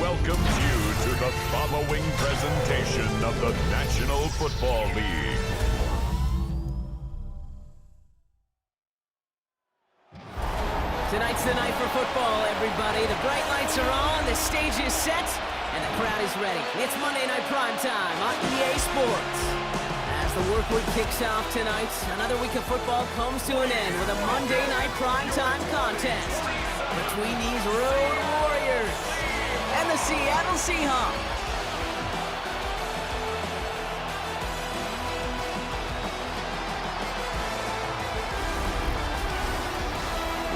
welcomes you to the following presentation of the National Football League. Tonight's the night for football, everybody. The bright lights are on, the stage is set, and the crowd is ready. It's Monday Night Primetime on EA Sports. As the work week kicks off tonight, another week of football comes to an end with a Monday Night Primetime contest between these Road Warriors and the Seattle Seahawks.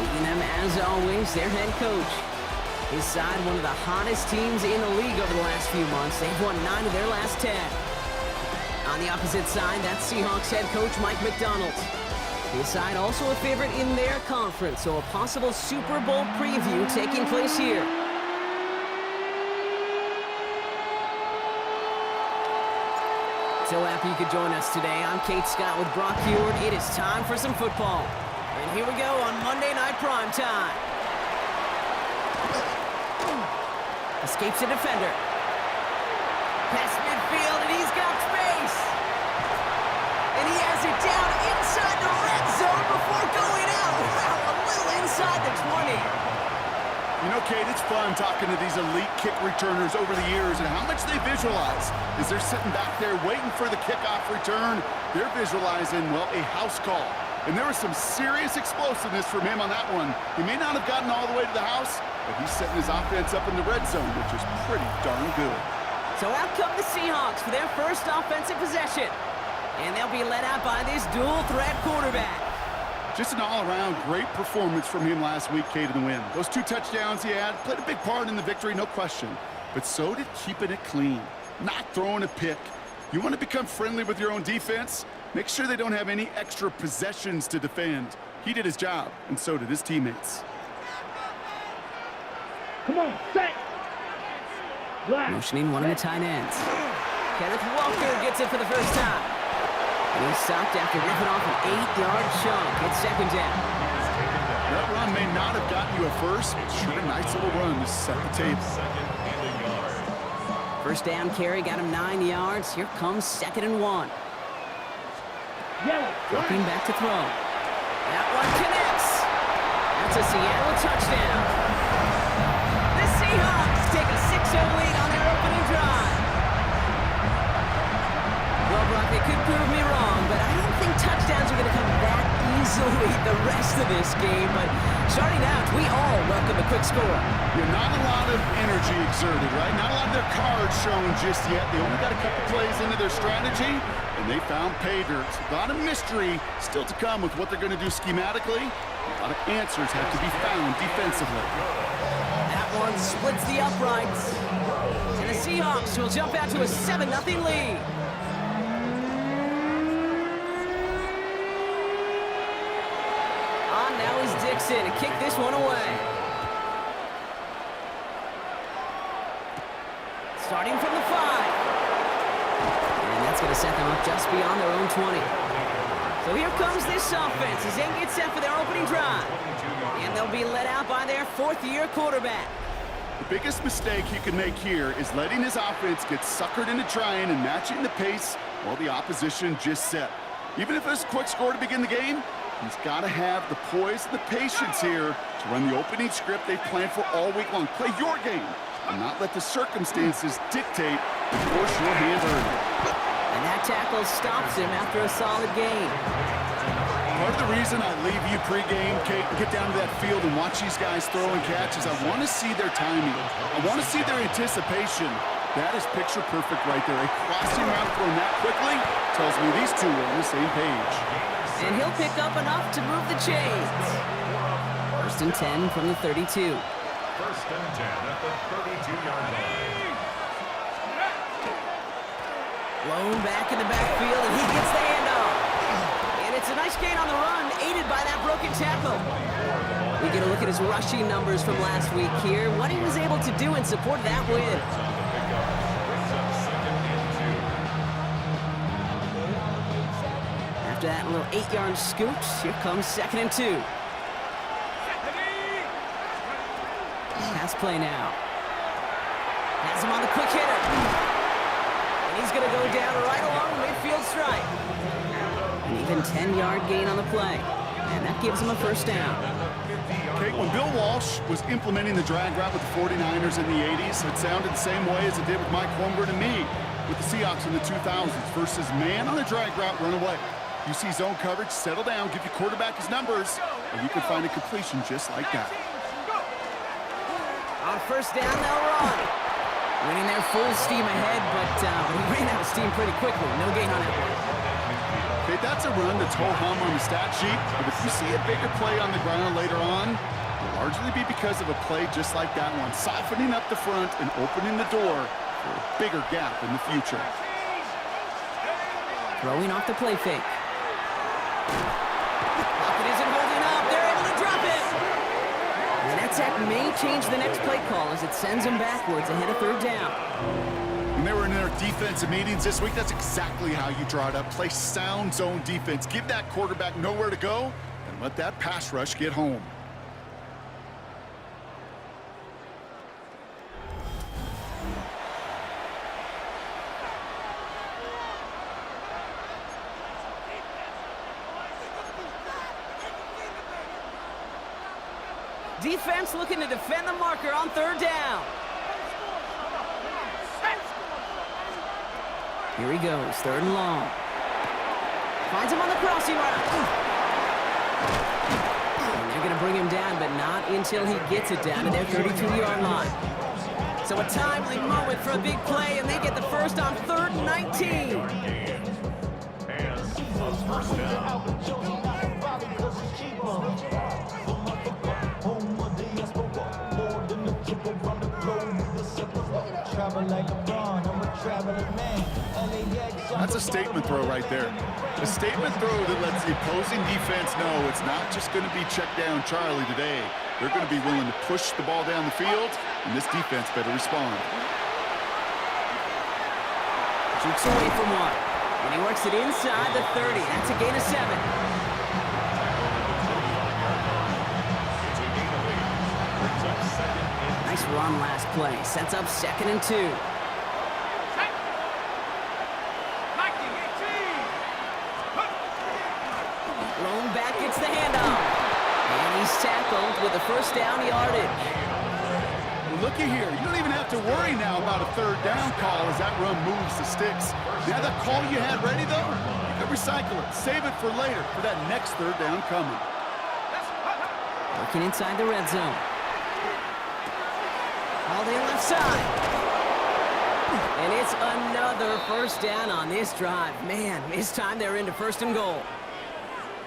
Leading them, as always, their head coach. His side, one of the hottest teams in the league over the last few months. They've won 9 of their last 10. On the opposite side, that's Seahawks head coach Mike McDonald. His side also a favorite in their conference, so a possible Super Bowl preview taking place here. So happy you could join us today. I'm Kate Scott with Brock Heward. It is time for some football. And here we go on Monday Night Primetime. Escapes a defender. Past midfield, and he's got space. And he has it down inside the red zone before going out. Wow, a little inside the 20. You know, Kate, it's fun talking to these elite kick returners over the years and how much they visualize. As they're sitting back there waiting for the kickoff return, they're visualizing, well, a house call. And there was some serious explosiveness from him on that one. He may not have gotten all the way to the house, but he's setting his offense up in the red zone, which is pretty darn good. So out come the Seahawks for their first offensive possession. And they'll be led out by this dual-threat quarterback. Just an all-around great performance from him last week, Kate, in the win. Those 2 touchdowns he had played a big part in the victory, no question. But so did keeping it clean, not throwing a pick. You want to become friendly with your own defense? Make sure they don't have any extra possessions to defend. He did his job, and so did his teammates. Come on, set! Motioning one of the tight ends. Kenneth Walker gets it for the first time. And he's stopped after ripping off an 8-yard chunk. It's second down. That run may not have gotten you a first, but sure a nice little run to set the table. First down carry got him 9 yards. Here comes 2nd and 1. Dropping back to throw. That one connects. That's a Seattle touchdown. The Seahawks take a 6-0 lead on their opening drive. Well, Brock, they could prove me wrong, but I don't think touchdowns are going to come that easily the rest of this game. But starting out, we all welcome a quick score. Yeah, not a lot of energy exerted, right? Not a lot of their cards shown just yet. They only got a couple plays into their strategy, and they found pay dirt. A lot of mystery still to come with what they're going to do schematically. A lot of answers have to be found defensively. That one splits the uprights. And the Seahawks will jump out to a 7-0 lead. On now is Dixon to kick this one away. Starting from the 5. And that's going to set them up just beyond their own 20. So here comes this offense as they get set for their opening drive. And they'll be led out by their 4th-year quarterback. The biggest mistake he can make here is letting his offense get suckered into trying and matching the pace while the opposition just set. Even if it's a quick score to begin the game, he's got to have the poise and the patience here to run the opening script they've planned for all week long. Play your game and not let the circumstances dictate and force your hand early. And that tackle stops him after a solid gain. Part of the reason I leave you pregame, Kate, and get down to that field and watch these guys throw and catch is I want to see their timing. I want to see their anticipation. That is picture perfect right there. A crossing route thrown that quickly tells me these two are on the same page. And he'll pick up enough to move the chains. 1st and 10 from the 32. 1st and 10 at the 32-yard line. Blown back in the backfield, and he gets the handoff. And it's a nice gain on the run, aided by that broken tackle. We get a look at his rushing numbers from last week here, what he was able to do in support of that win. After that little 8-yard scoot, here comes 2nd and 2. Pass play now. Has him on the quick hitter. And he's going to go down right along the midfield stripe. An even 10-yard gain on the play. And that gives him a first down. Okay, when Bill Walsh was implementing the drag route with the 49ers in the 80s, it sounded the same way as it did with Mike Holmgren and me with the Seahawks in the 2000s versus man on a drag route, run away. You see zone coverage, settle down, give your quarterback his numbers, and you can find a completion just like that. On first down, they'll run. Winning their full steam ahead, but he ran out of steam pretty quickly. No gain on that one. Okay, that's a run that's ho-hum on the stat sheet, but if you see a bigger play on the ground later on, it'll largely be because of a play just like that one, softening up the front and opening the door for a bigger gap in the future. Throwing off the play fake. Pocket isn't holding up. They're able to drop it. And that sack may change the next play call as it sends them backwards ahead of third down. When they were in their defensive meetings this week, that's exactly how you draw it up. Play sound zone defense. Give that quarterback nowhere to go and let that pass rush get home. Defense looking to defend the marker on third down. Here he goes, third and long. Finds him on the crossing route. And they're going to bring him down, but not until he gets it down to their 32-yard line. So a timely moment for a big play, and they get the first on third and 19. And first down. That's a statement throw right there. A statement throw that lets the opposing defense know it's not just going to be check down Charlie today. They're going to be willing to push the ball down the field, and this defense better respond. Shoots away from one, and he works it inside the 30. That's a gain of 7. Nice run last play. Sets up 2nd and 2. Blown back, gets the handoff. And he's tackled with a first down yardage. Well, looky here. You don't even have to worry now about a third down call as that run moves the sticks. Now that call you had ready, though, you can recycle it. Save it for later for that next third down coming. Working inside the red zone. All day left side. And it's another first down on this drive. Man, this time they're into 1st and goal.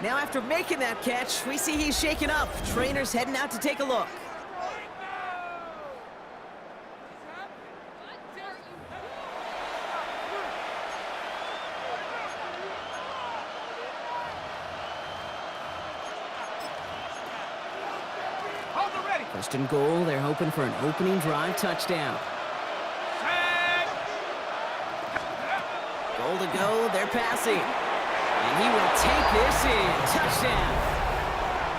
Now after making that catch, we see he's shaken up. Trainer's heading out to take a look. First and goal, they're hoping for an opening drive touchdown. Goal to go, they're passing. And he will take this in. Touchdown.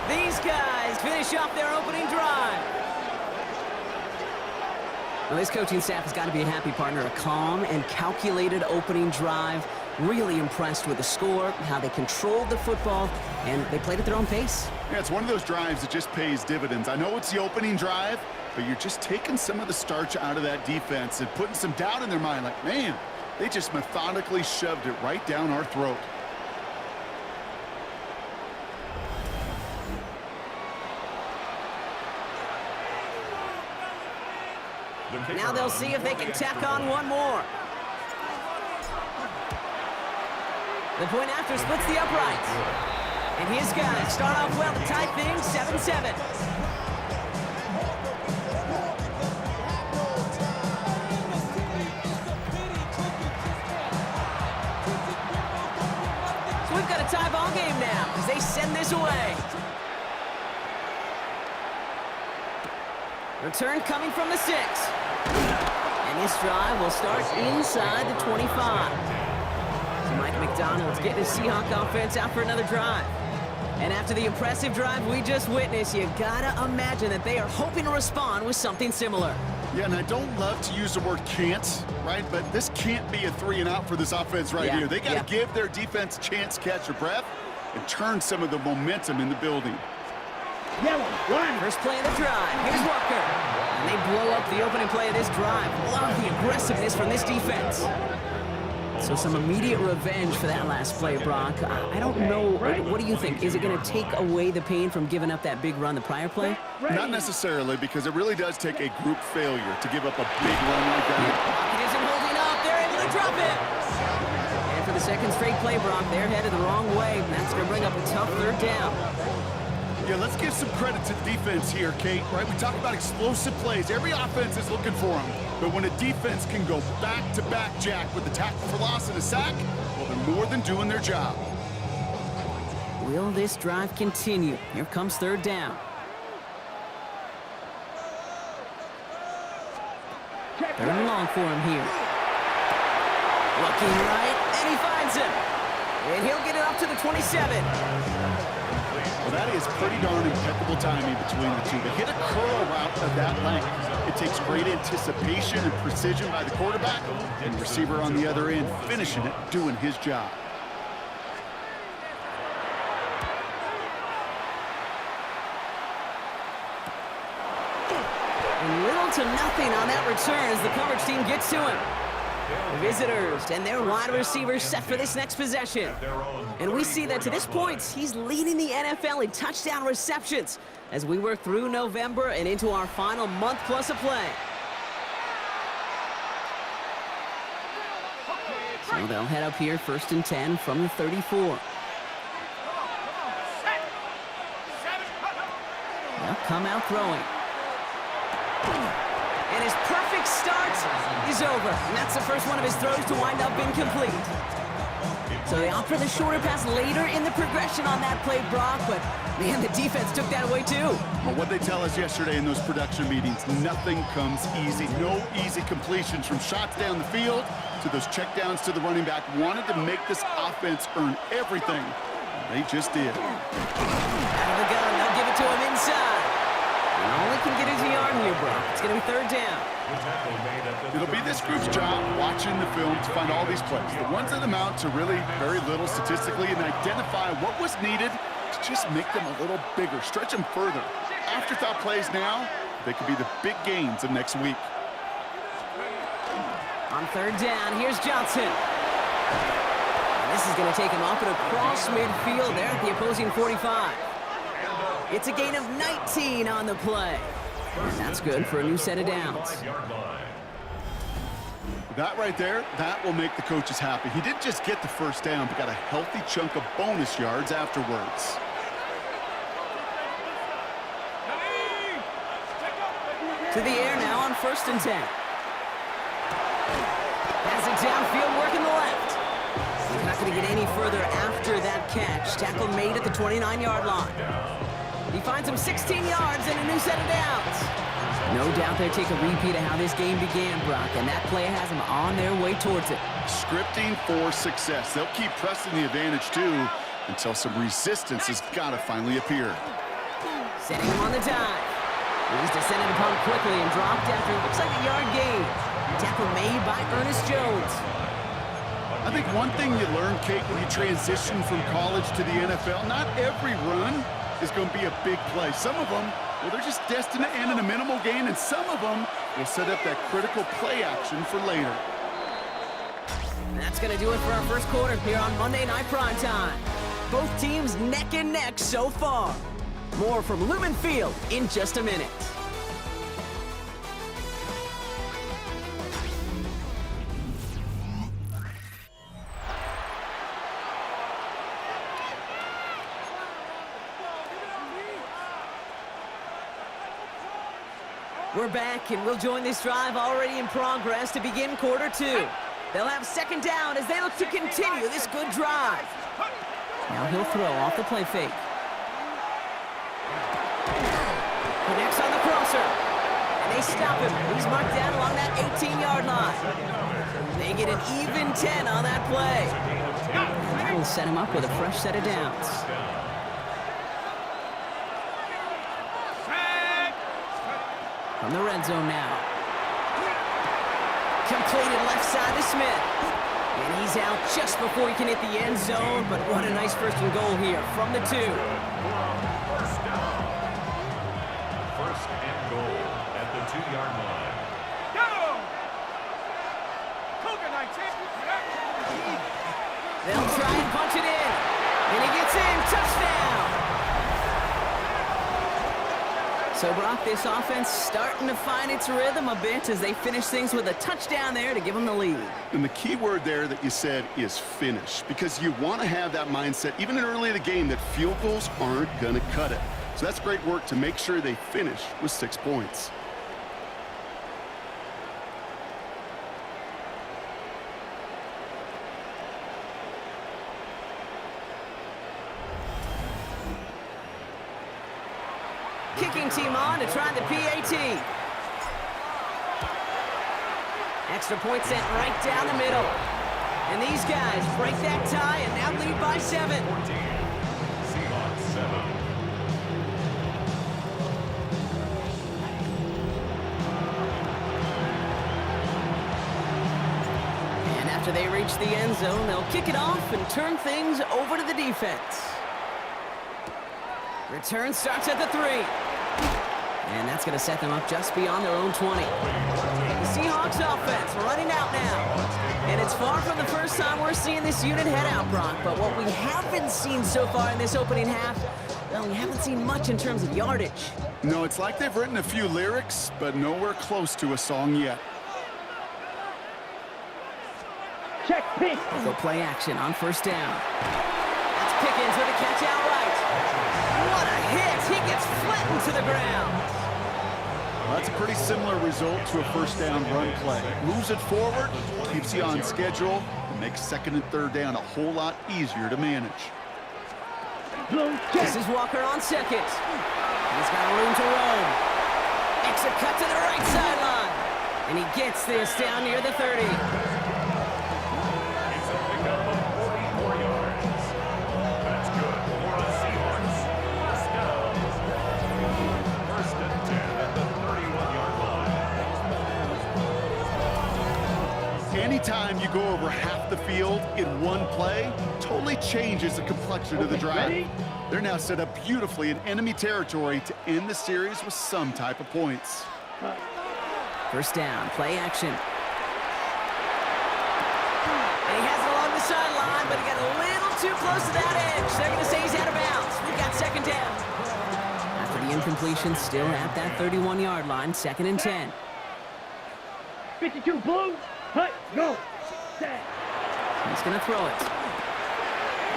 These guys finish off their opening drive. Well, this coaching staff has got to be a happy partner. A calm and calculated opening drive. Really impressed with the score, how they controlled the football, and they played at their own pace. Yeah, it's one of those drives that just pays dividends. I know it's the opening drive, but you're just taking some of the starch out of that defense and putting some doubt in their mind. Like, man, they just methodically shoved it right down our throat. Now they'll see if they can tack on one more. The point after splits the uprights. And his guys start off well to tie things 7-7. So we've got a tie ball game now as they send this away. Return coming from the 6. And this drive will start inside the 25. So Mike McDonald's getting his Seahawk offense out for another drive. And after the impressive drive we just witnessed, you gotta imagine that they are hoping to respond with something similar. Yeah, and I don't love to use the word can't, right? But this can't be a 3-and-out for this offense right here. They got to give their defense a chance to catch their breath and turn some of the momentum in the building. First play of the drive. Here's Walker. And they blow up the opening play of this drive. Love the aggressiveness from this defense. So some immediate revenge for that last play, Brock. I don't know. What do you think? Is it going to take away the pain from giving up that big run the prior play? Not necessarily, because it really does take a group failure to give up a big run like that. Pocket isn't holding up. They're able to drop it. And for the second straight play, Brock, they're headed the wrong way. And that's going to bring up a tough third down. Yeah, let's give some credit to the defense here, Kate, right? We talk about explosive plays. Every offense is looking for them. But when a defense can go back-to-back, Jack, with the tackle for loss and a sack, well, they're more than doing their job. Will this drive continue? Here comes third down. Third and long for him here. Looking right, and he finds him. And he'll get it up to the 27. Well, that is pretty darn impeccable timing between the two. They hit a curl route of that length. It takes great anticipation and precision by the quarterback, and the receiver on the other end finishing it, doing his job. And little to nothing on that return as the coverage team gets to him. The visitors and their wide receivers set for this next possession. And we see that to this point, he's leading the NFL in touchdown receptions as we work through November and into our final month plus of play. So they'll head up here, 1st and 10 from the 34. They'll come out throwing. And his perfect start is over. And that's the first one of his throws to wind up incomplete. So they opt for the shorter pass later in the progression on that play, Brock. But, man, the defense took that away, too. But what they tell us yesterday in those production meetings, nothing comes easy. No easy completions from shots down the field to those checkdowns to the running back. Wanted to make this offense earn everything. They just did. Out of the gun, they'll give it to him inside. And all he can get is a yard here, Brock. It's going to be third down. It'll be this group's job watching the film to find all these plays. The ones that amount to really very little statistically and identify what was needed to just make them a little bigger, stretch them further. Afterthought plays now, they could be the big gains of next week. On third down, here's Johnson. And this is going to take him up and across midfield there at the opposing 45. It's a gain of 19 on the play. And that's good for a new set of downs. That right there, that will make the coaches happy. He didn't just get the first down, but got a healthy chunk of bonus yards afterwards. To the air now on 1st and 10. Has it downfield, working the left. He's not going to get any further after that catch. Tackle made at the 29-yard line. He finds him 16 yards and a new set of downs. No doubt they take a repeat of how this game began, Brock, and that play has them on their way towards it. Scripting for success. They'll keep pressing the advantage, too, until some resistance has got to finally appear. Setting him on the dive. He's descended upon quickly and dropped after it looks like a yard gain. Tackle made by Ernest Jones. I think one thing you learn, Kate, when you transition from college to the NFL, not every run is going to be a big play. Some of them, well, they're just destined to end in a minimal gain, and some of them will set up that critical play action for later. And that's going to do it for our first quarter here on Monday Night Primetime. Both teams neck and neck so far. More from Lumen Field in just a minute. We're back, and we'll join this drive already in progress to begin quarter two. They'll have second down as they look to continue this good drive. Now he'll throw off the play fake. Connects on the crosser. And they stop him. He's marked down along that 18-yard line. They get an even 10 on that play. And that will set him up with a fresh set of downs. From the red zone now. Completed left side to Smith. And he's out just before he can hit the end zone, but what a nice first and goal here from the 2. First down. First and goal at the 2-yard line. Go! Cougar 19. They'll try and punch it in. And he gets in. Touchdown! So, Brock, this offense starting to find its rhythm a bit as they finish things with a touchdown there to give them the lead. And the key word there that you said is finish, because you want to have that mindset, even in early in the game, that field goals aren't going to cut it. So that's great work to make sure they finish with 6 points. Kicking team on to try the PAT. Extra point sent right down the middle. And these guys break that tie and now lead by 7. Seahawks 7. And after they reach the end zone, they'll kick it off and turn things over to the defense. Return starts at the 3. And that's going to set them up just beyond their own 20. The Seahawks offense running out now. And it's far from the first time we're seeing this unit head out, Brock. But what we haven't seen so far in this opening half, well, we haven't seen much in terms of yardage. No, it's like they've written a few lyrics, but nowhere close to a song yet. Check pitch. They'll play action on first down. That's Pickens with a catch outright. What a hit! He gets flattened to the ground. Well, that's a pretty similar result to a first down run play. Moves it forward, keeps you on schedule, and makes second and third down a whole lot easier to manage. This is Walker on second. He's got room to roam. Makes a cut to the right sideline. And he gets this down near the 30. It's a pickup of 44 yards. That's good for the Seahawks. First down. First and 10 at the 31-yard line. Anytime you go over half the field in one play, totally changes the complexion of the drive. They're now set up beautifully in enemy territory to end the series with some type of points. First down, play action. And he has it along the sideline, but he got a little too close to that edge. They're going to say he's out of bounds. We've got second down. After the incompletion, still at that 31-yard line, second and 10. 52 blue. Hut, go. Set. He's going to throw it.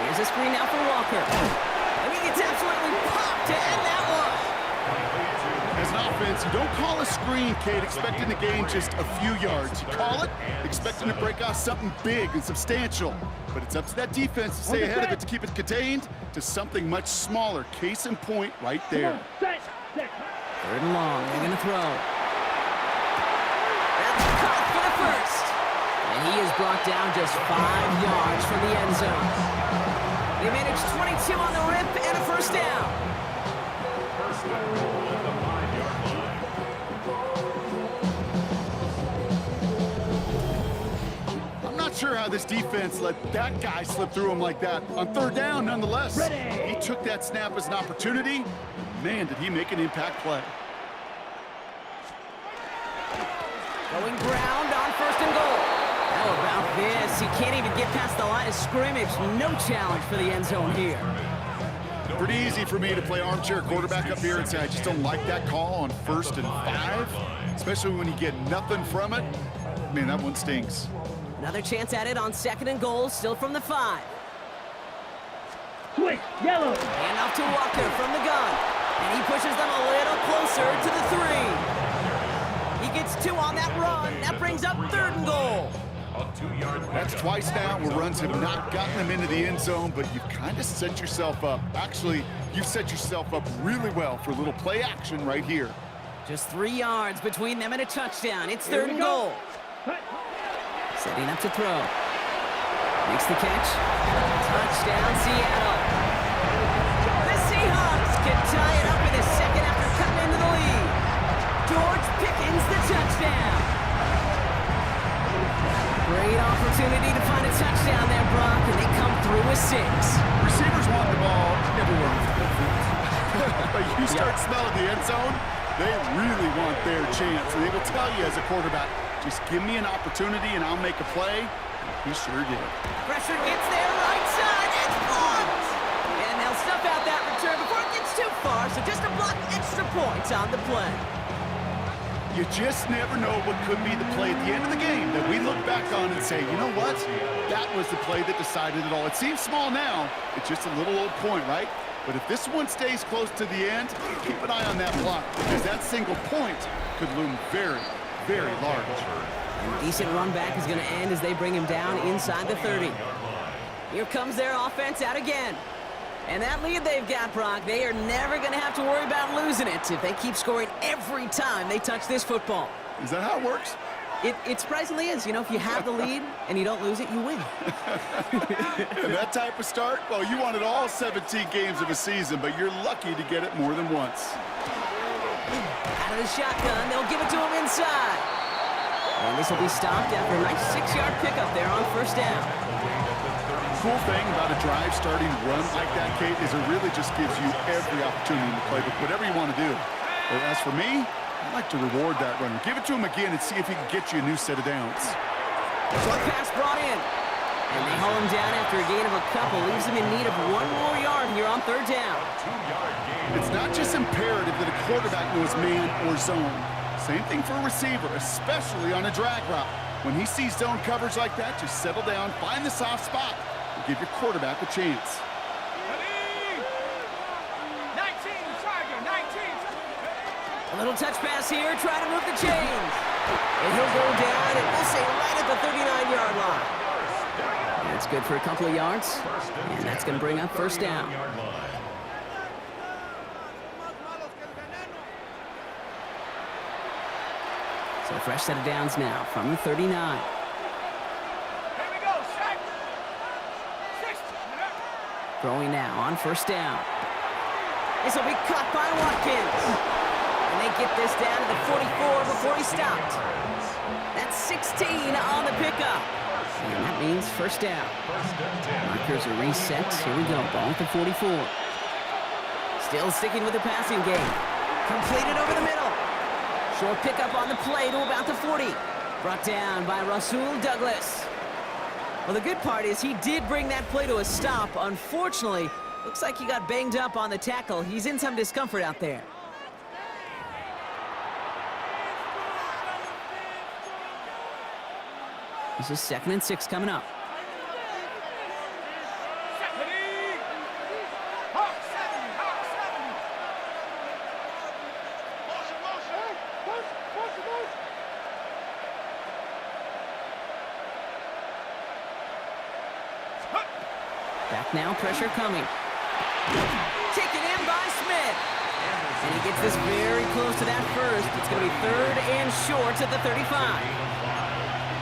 Here's a screen now for Walker. And he gets absolutely popped to end that one. As an offense, you don't call a screen, Kate, expecting to gain just a few yards. You call it expecting to break off something big and substantial. But it's up to that defense to stay ahead of it to keep it contained to something much smaller. Case in point right there. Set. Set. Third and long, they're going to throw. That's caught for the first. And he is brought down just 5 yards from the end zone. They managed 22 on the rip and a first down. First and goal at the 5-yard line. I'm not sure how this defense let that guy slip through him like that. On third down, nonetheless. He took that snap as an opportunity. Man, did he make an impact play. Going ground on first and goal. How about this? He can't even get past the line of scrimmage. No challenge for the end zone here. Pretty easy for me to play armchair quarterback up here and say I just don't like that call on 1st and 5, especially when you get nothing from it. Man, that one stinks. Another chance at it on second and goal, still from the 5. Switch. Yellow. Hand off to Walker from the gun. And he pushes them a little closer to the 3. He gets 2 on that run. That brings up third and goal. That's twice now where runs have not gotten them into the end zone, but you've kind of set yourself up. Actually, you've set yourself up really well for a little play action right here. Just 3 yards between them and a touchdown. It's third and goal. Setting up to throw. Makes the catch. Touchdown, Seattle. The Seahawks can tie it up in a second after cutting into the lead. George start smelling the end zone, they really want their chance. And they will tell you as a quarterback, just give me an opportunity and I'll make a play. And he sure did. Pressure gets there, right side, it's blocked! And they'll stuff out that return before it gets too far, so just a block extra points on the play. You just never know what could be the play at the end of the game that we look back on and say, you know what? That was the play that decided it all. It seems small now. It's just a little old point, right? But if this one stays close to the end, keep an eye on that block because that single point could loom very, very large. And decent run back is going to end as they bring him down inside the 30. Here comes their offense out again. And that lead they've got, Brock, they are never going to have to worry about losing it if they keep scoring every time they touch this football. Is that how it works? It surprisingly is. You know, if you have the lead and you don't lose it, you win. And that type of start, well, you wanted all 17 games of a season, but you're lucky to get it more than once. Out of the shotgun, they'll give it to him inside. And this will be stopped after a nice 6-yard pickup there on first down. Cool thing about a drive starting run like that, Kate, is it really just gives you every opportunity to play with whatever you want to do. But as for me, I'd like to reward that runner. Give it to him again and see if he can get you a new set of downs. Short pass brought in. And they haul him down after a gain of a couple. Leaves him in need of 1 more yard here on third down. It's not just imperative that a quarterback knows man or zone. Same thing for a receiver, especially on a drag route. When he sees zone coverage like that, just settle down, find the soft spot, and give your quarterback a chance. 19, Tiger, 19. A little touch pass here, try to move the chains. And he'll go down, and we'll say right at the 39-yard line. That's good for a couple of yards, and that's going to bring up first down. So a fresh set of downs now from the 39. Here we go, Shaq. 60. Throwing now on first down. This will be caught by Watkins. And they get this down to the 44 before he stopped. That's 16 on the pickup. And that means first down. Markers are reset. Here we go. Ball at the 44. Still sticking with the passing game. Completed over the middle. Short pickup on the play to about the 40. Brought down by Rasul Douglas. Well, the good part is he did bring that play to a stop. Unfortunately, looks like he got banged up on the tackle. He's in some discomfort out there. This is 2nd and 6 coming up. Back now, pressure coming. Taken in by Smith. And he gets this very close to that first. It's going to be 3rd and short at the 35.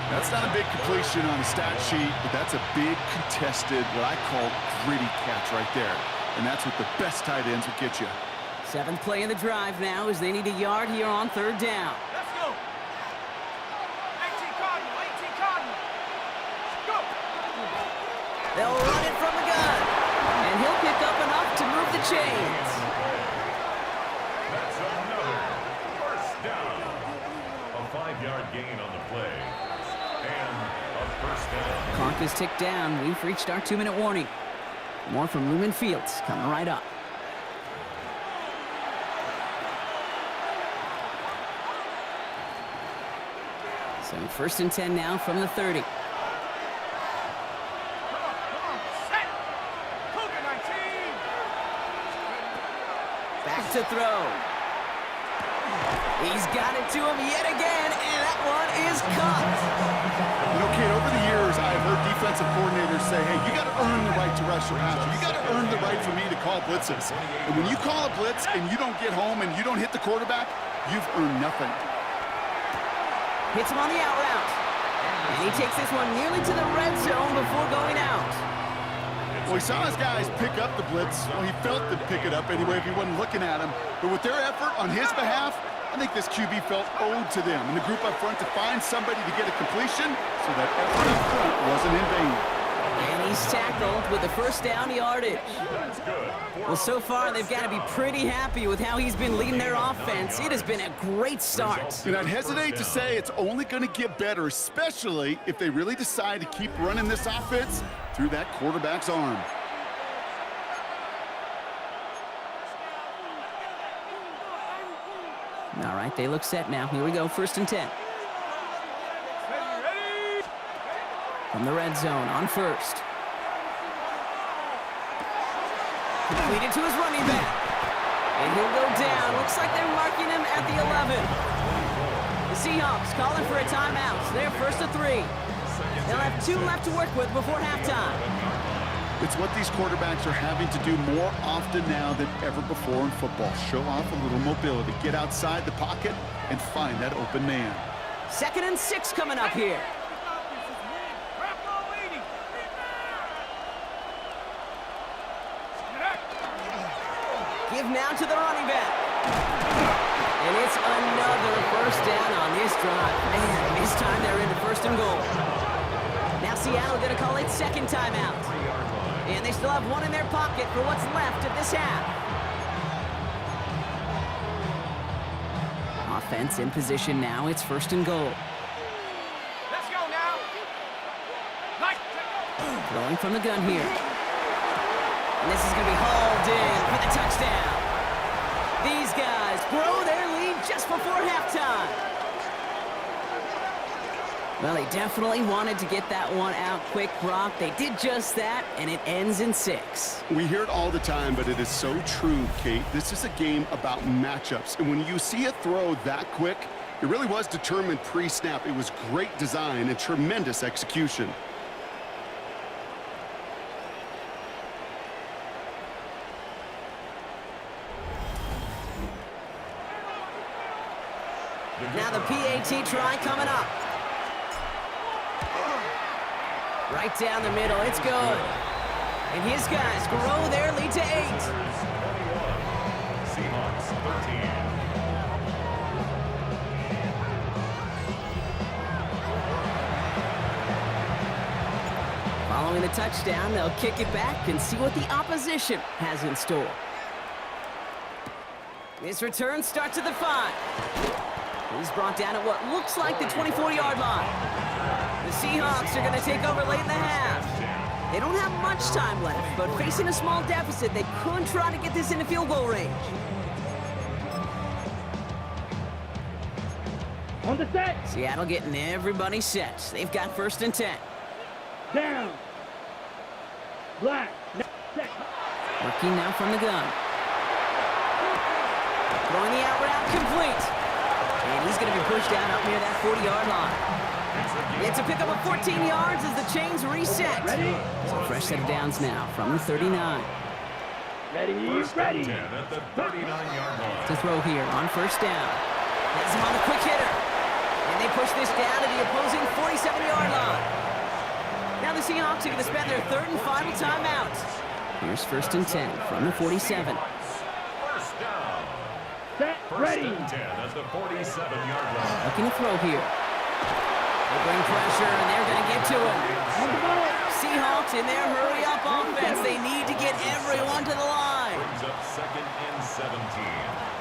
That's not a big completion on the stat sheet, but that's a big contested, what I call gritty catch right there. And that's what the best tight ends will get you. 7th play in the drive now as they need a yard here on 3rd down. Let's go. 18 Cardinal, 18 Cardinal. Go. They'll run it from the gun. And he'll pick up enough to move the chains. That's another first down. A 5-yard gain on the play. And a first down. Clock is ticked down. We've reached our 2-minute warning. More from Lumen Fields coming right up. So 1st and 10 now from the 30. Come on, set. Cougar 19. Back to throw. He's got it to him yet again, and that one is caught. You know, Kate, over the years, I've heard defensive coordinators say, hey, you got to earn the right to rush your passer. You got to earn the right for me to call blitzes. And when you call a blitz and you don't get home and you don't hit the quarterback, you've earned nothing. Hits him on the out route. And he takes this one nearly to the red zone before going out. Well, he saw his guys pick up the blitz. Well, he felt them pick it up anyway if he wasn't looking at him. But with their effort on his behalf, I think this QB felt owed to them and the group up front to find somebody to get a completion so that effort up front wasn't in vain. And he's tackled with the first down yardage. That's good. Well, so far, they've got to be pretty happy with how he's been leading their offense. It has been a great start. And I'd hesitate to say it's only going to get better, especially if they really decide to keep running this offense through that quarterback's arm. All right, they look set now. Here we go, 1st and 10. Ready? From the red zone on 1st. Completed to his running back. And he'll go down. Looks like they're marking him at the 11. The Seahawks calling for a timeout. They're 1st and 3. They'll have 2 left to work with before halftime. It's what these quarterbacks are having to do more often now than ever before in football. Show off a little mobility, get outside the pocket, and find that open man. 2nd and 6 coming up here. Crap ball leading. Give now to the running back. And it's another 1st down on this drive. Man, this time they're into 1st and goal. Now Seattle going to call it 2nd timeout. And they still have 1 in their pocket for what's left of this half. Offense in position now. It's 1st and goal. Let's go now. Throwing from the gun here. And this is going to be hauled in for the touchdown. These guys grow their lead just before halftime. Well, they definitely wanted to get that one out quick, Brock. They did just that, and it ends in 6. We hear it all the time, but it is so true, Kate. This is a game about matchups. And when you see a throw that quick, it really was determined pre-snap. It was great design and tremendous execution. Now the PAT try coming up. Right down the middle, it's good. And his guys grow their lead to 8. Seahawks 13. Following the touchdown, they'll kick it back and see what the opposition has in store. This return starts at the 5. He's brought down at what looks like the 24-yard line. The Seahawks are going to take over late in the half. They don't have much time left, but facing a small deficit, they could try to get this into field goal range. On the set. Seattle getting everybody set. They've got 1st and 10. Down. Black. Set. Working now from the gun. Throwing the out route complete. And he's going to be pushed down up near that 40-yard line. It's a pickup of 14 yards as the chains reset. Ready? So fresh set of downs now from the 39. Ready. First and Ready. 10 at the 39-yard line. To throw here on 1st down. Has him on the quick hitter. And they push this down to the opposing 47-yard line. Now the Seahawks are going to spend their 3rd and final timeout. Here's 1st and 10 from the 47. First down. Set. First Ready. and 10 at the 47-yard line. Looking to throw here. They bring pressure, and they're going to get to him. On the ball. Seahawks in their hurry-up offense. They need to get everyone to the line. Brings up 2nd and 17.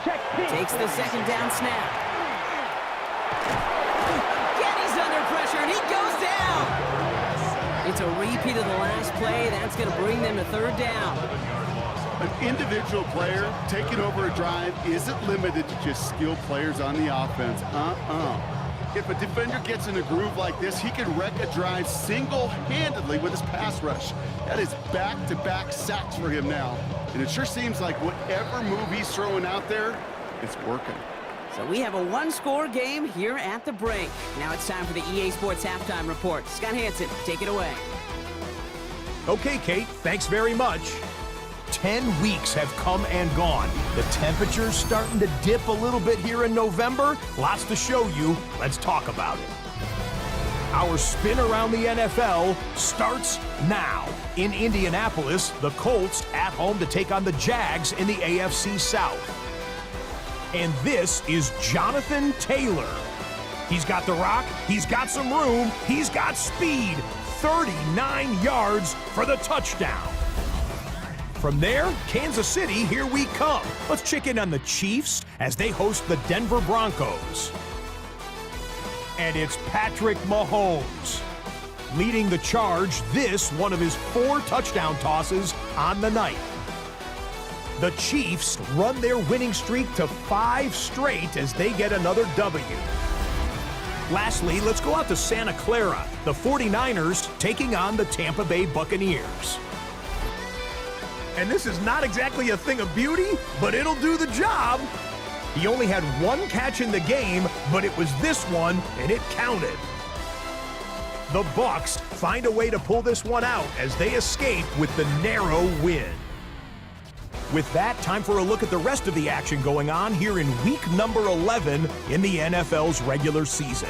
Check. Pitch. Takes the 2nd down snap. Again, he's under pressure, and he goes down. It's a repeat of the last play. That's going to bring them to 3rd down. An individual player taking over a drive isn't limited to just skilled players on the offense. If a defender gets in a groove like this, he can wreck a drive single-handedly with his pass rush. That is back-to-back sacks for him now. And it sure seems like whatever move he's throwing out there, it's working. So we have a 1-score game here at the break. Now it's time for the EA Sports Halftime Report. Scott Hansen, take it away. Okay, Kate, thanks very much. 10 weeks have come and gone. The temperature's starting to dip a little bit here in November. Lots to show you. Let's talk about it. Our spin around the NFL starts now. In Indianapolis, the Colts at home to take on the Jags in the AFC South. And this is Jonathan Taylor. He's got the rock, he's got some room, he's got speed. 39 yards for the touchdown. From there, Kansas City, here we come. Let's check in on the Chiefs as they host the Denver Broncos. And it's Patrick Mahomes leading the charge, this one of his 4 touchdown tosses on the night. The Chiefs run their winning streak to 5 straight as they get another W. Lastly, let's go out to Santa Clara, the 49ers taking on the Tampa Bay Buccaneers. And this is not exactly a thing of beauty, but it'll do the job. He only had 1 catch in the game, but it was this one, and it counted. The Bucs find a way to pull this one out as they escape with the narrow win. With that, time for a look at the rest of the action going on here in week number 11 in the NFL's regular season.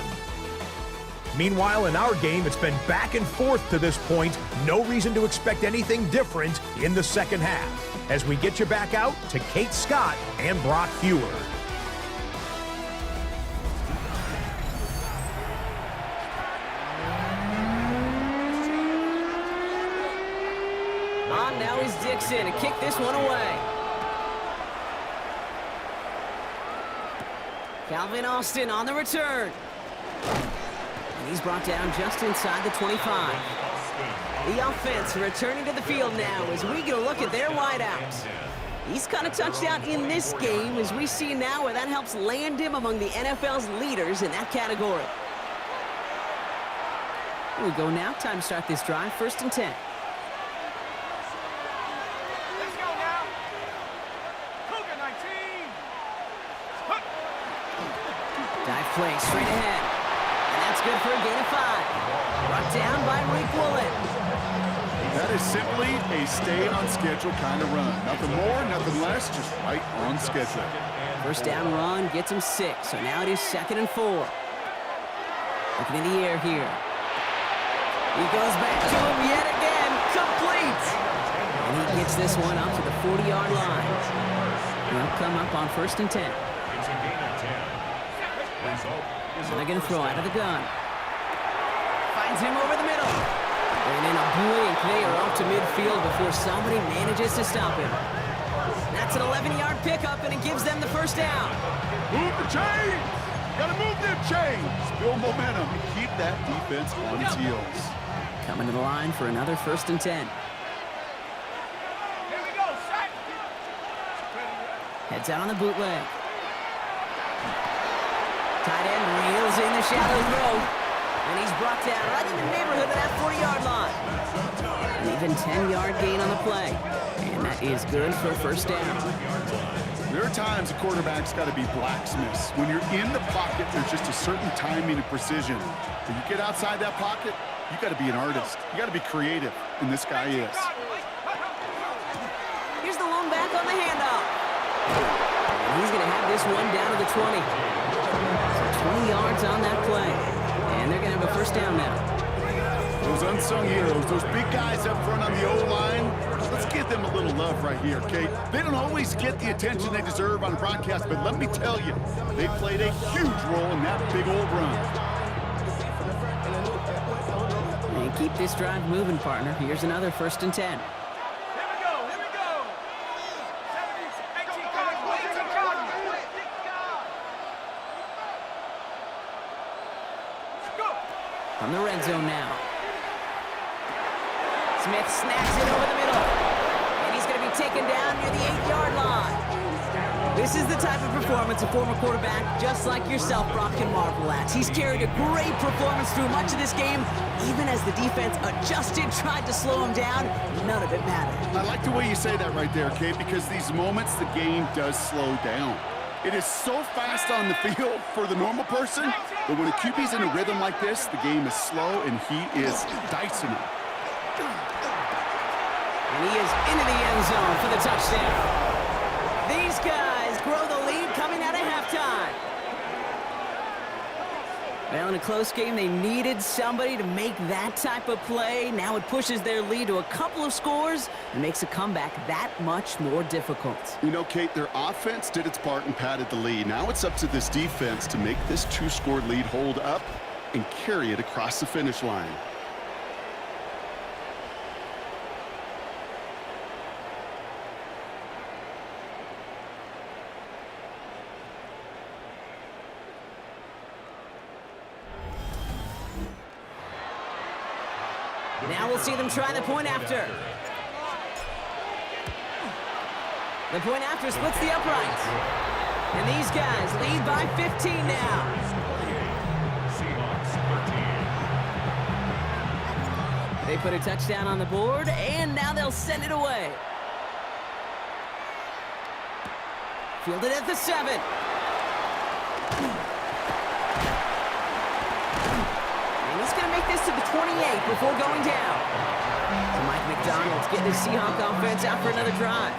Meanwhile, in our game, it's been back and forth to this point. No reason to expect anything different in the second half, as we get you back out to Kate Scott and Brock Hewer. On now is Dixon to kick this one away. Calvin Austin on the return. And he's brought down just inside the 25. The offense returning to the field now as we get a look at their wideouts. He's caught a touchdown in this game, as we see now where that helps land him among the NFL's leaders in that category. Here we go now. Time to start this drive. 1st and 10. Let's go now. Cougar 19. Dive play straight ahead. And that's good for a gain of 5. Brought down by MythQuill. That is simply a stay-on-schedule kind of run. Nothing more, nothing less, just right on schedule. 1st down run gets him 6, so now it is 2nd and 4. Looking in the air here. He goes back to him yet again, complete! And he gets this one up to the 40-yard line. He'll come up on 1st and 10. So they're going to throw out of the gun. Finds him over the middle. And in a blink, they are off to midfield before somebody manages to stop him. That's an 11-yard pickup, and it gives them the 1st down. Move the chain! Gotta move them chains! Build momentum and keep that defense on its heels. Coming to the line for another 1st and 10. Here we go, set. Heads out on the bootleg. Tight end reels in the shallow throw. And he's brought down right in the neighborhood of that 40-yard line. An even 10-yard gain on the play. And that is good for a 1st down. There are times a quarterback's got to be blacksmiths. When you're in the pocket, there's just a certain timing and precision. When you get outside that pocket, you got to be an artist. You got to be creative, and this guy is. Here's the lone back on the handoff. And he's going to have this one down to the 20. So 20 yards on that play. And they're going to have a 1st down now. Those unsung heroes, those big guys up front on the O-line, let's give them a little love right here, Kate. They don't always get the attention they deserve on the broadcast, but let me tell you, they played a huge role in that big old run. And keep this drive moving, partner. Here's another 1st and 10. Here we go, here we go. 18 Cardinals. Go. From the red zone now. Smith snaps it over the middle. And he's going to be taken down near the 8-yard line. This is the type of performance a former quarterback just like yourself, Brock, can marvel at. He's carried a great performance through much of this game. Even as the defense adjusted, tried to slow him down, none of it mattered. I like the way you say that right there, Kate, because these moments the game does slow down. It is so fast on the field for the normal person, but when a QB's in a rhythm like this, the game is slow and he is dicing it. And he is into the end zone for the touchdown. These guys grow the lead coming out of halftime. Well, in a close game, they needed somebody to make that type of play. Now it pushes their lead to a couple of scores and makes a comeback that much more difficult. You know, Kate, their offense did its part and padded the lead. Now it's up to this defense to make this 2-score lead hold up and carry it across the finish line. Now we'll see them try the point after. The point after splits the uprights. And these guys lead by 15 now. Seahawks 13. They put a touchdown on the board, and now they'll send it away. Fielded at the 7. And he's going to make this to the 28 before going down. So Mike McDonald's getting his Seahawks offense out for another drive.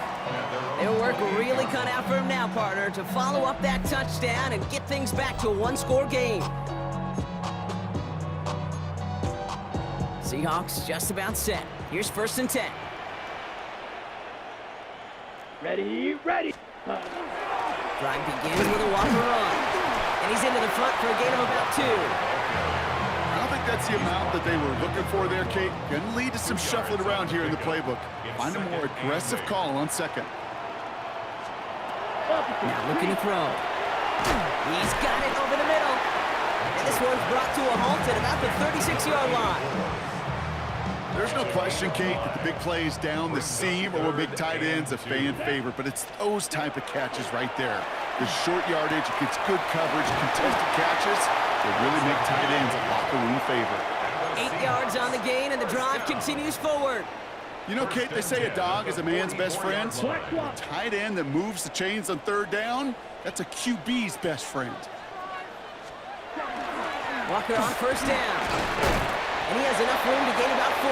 Their work really cut out for him now, partner, to follow up that touchdown and get things back to a one-score game. Seahawks just about set. Here's 1st and 10. Ready, ready. Drive begins with a Walker run. And he's into the front for a gain of about 2. I don't think that's the amount that they were looking for there, Kate. Going to lead to some shuffling around here in the playbook. Find a more aggressive call on 2nd. Now looking to throw. He's got it over the middle. And this one's brought to a halt at about the 36-yard line. There's no question, Kate, that the big plays down the seam or big tight ends a fan favorite, but it's those type of catches right there. The short yardage, it gets good coverage, contested catches, they really make tight ends a locker room favorite. 8 yards on the gain, and the drive continues forward. You know, Kate, they say a dog is a man's best friend. A tight end that moves the chains on 3rd down, that's a QB's best friend. Walker on 1st down. And he has enough room to gain about 4.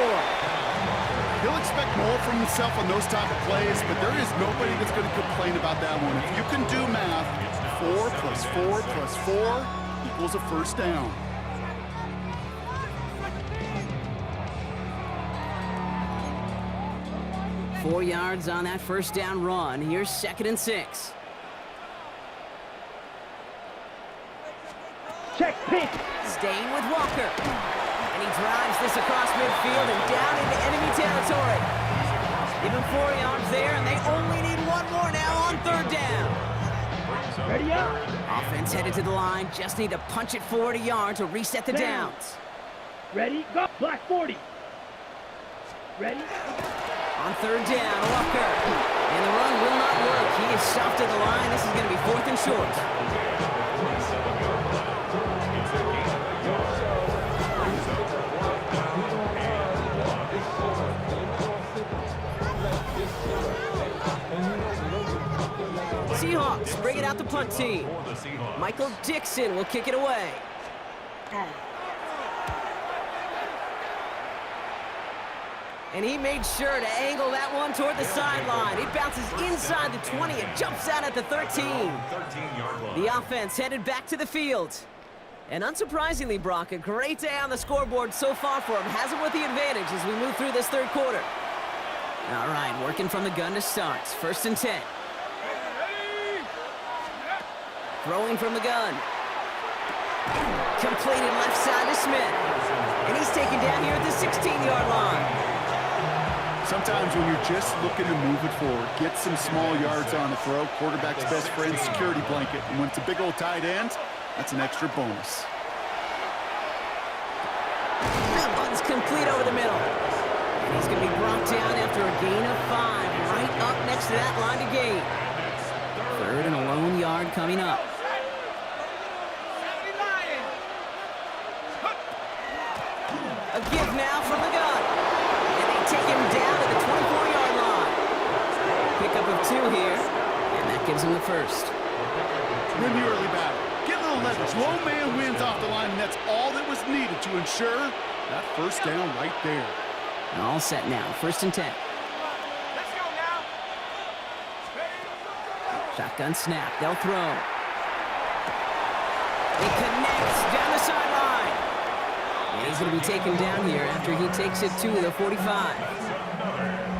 He'll expect more from himself on those type of plays, but there is nobody that's going to complain about that one. If you can do math, 4 plus 4 plus 4 equals a 1st down. Four yards on that 1st down run. Here's 2nd and 6. Check pitch. Staying with Walker. And he drives this across midfield and down into enemy territory. Give him 4 yards there, and they only need 1 more now on 3rd down. Ready up. Offense headed to the line. Just need to punch it forward a yard to reset the downs. Ready, go. Black 40. Ready. On 3rd down, Walker. And the run will not work. He is shoved to the line. This is going to be 4th and short. Seahawks bring it out the punt team. Michael Dixon will kick it away. And he made sure to angle that one toward the sideline. It bounces inside the 20 and jumps out at the 13. The offense headed back to the field. And unsurprisingly, Brock, a great day on the scoreboard so far for him. Has him with the advantage as we move through this 3rd quarter. All right, working from the gun to start. 1st and 10. Throwing from the gun. Completed left side to Smith. And he's taken down here at the 16-yard line. Sometimes when you're just looking to move it forward, get some small yards on the throw, quarterback's best friend, security blanket. And when it's a big old tight end, that's an extra bonus. That one's complete over the middle. And he's going to be brought down after a gain of 5, right up next to that line to gain. 3rd and a lone yard coming up. A give now from the gun. And they take him down to the 24-yard line. Pickup of 2 here. And that gives him the 1st. Win the early battle. Get a little leverage. Low man wins off the line, and that's all that was needed to ensure that 1st down right there. And all set now. 1st and 10. Let's go now. Shotgun snap. They'll throw. It connects down the sideline. And he's going to be taken down here after he takes it to the 45.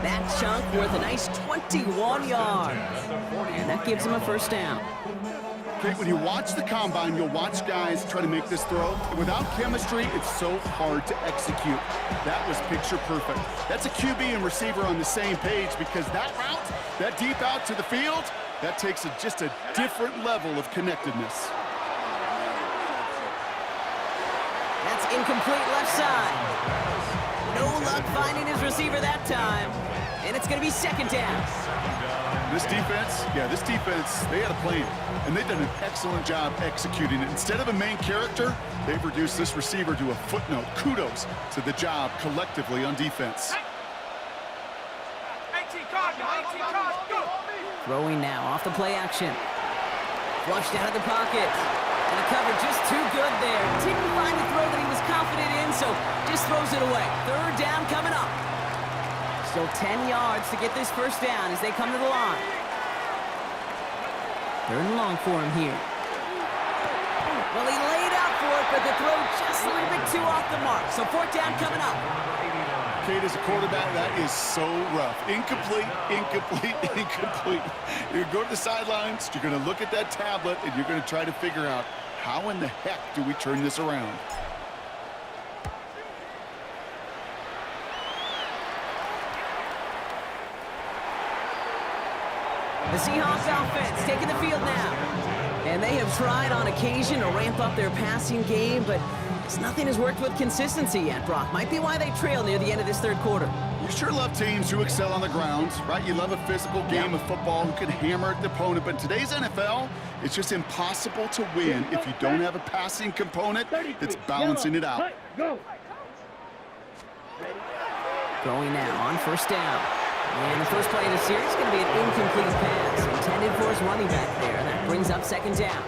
That chunk worth a nice 21 yards. And that gives him a 1st down. Okay, when you watch the combine, you'll watch guys try to make this throw. Without chemistry, it's so hard to execute. That was picture perfect. That's a QB and receiver on the same page because that route, that deep out to the field, that takes just a different level of connectedness. That That's incomplete left side. No luck finding his receiver that time. And it's going to be second down. This defense, they had a plan, and they've done an excellent job executing it. Instead of a main character, they've reduced this receiver to a footnote. Kudos to the job collectively on defense. 18 cards, go! Throwing now off the play action. Flushed out of the pocket. And the cover just too good there. Didn't find the throw that he was confident in, so just throws it away. Third down coming up. Still 10 yards to get this first down as they come to the line. Third and long for him here. Well, he laid out for it, but the throw just a little bit too off the mark. So fourth down coming up. Kate, as a quarterback, that is so rough. Incomplete. You're going to go to the sidelines, you're going to look at that tablet, and you're going to try to figure out how in the heck do we turn this around. The Seahawks offense taking the field now. And they have tried on occasion to ramp up their passing game, but nothing has worked with consistency yet, Brock. Might be why they trail near the end of this third quarter. You sure love teams who excel on the ground, right? You love a physical game of football who can hammer at the opponent, but in today's NFL, it's just impossible to win if you don't have a passing component that's balancing it out. Go. Going now on first down. And the first play of the series is going to be an incomplete pass intended for his running back there. That brings up second down.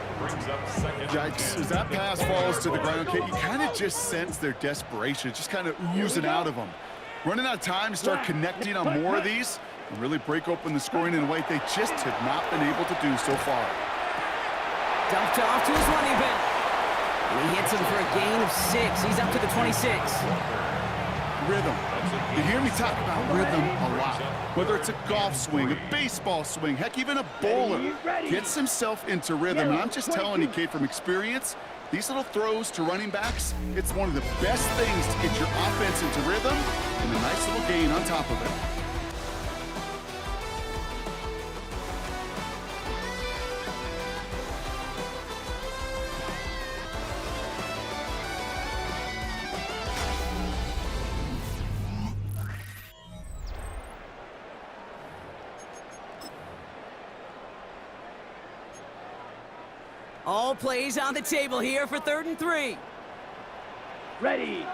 Yikes, as that pass falls to the ground, Kate, you kind of just sense their desperation, just kind of oozing out of them. Running out of time to start connecting on more of these and really break open the scoring in a way they just have not been able to do so far. Dumped off to his running back. And he hits him for a gain of 6. He's up to the 26. Rhythm. You hear me talk about rhythm a lot. Whether it's a golf swing, a baseball swing, heck, even a bowler gets himself into rhythm. And I'm just telling you, Kate, from experience, these little throws to running backs, it's one of the best things to get your offense into rhythm and a nice little gain on top of it. All plays on the table here for 3rd and 3. Ready.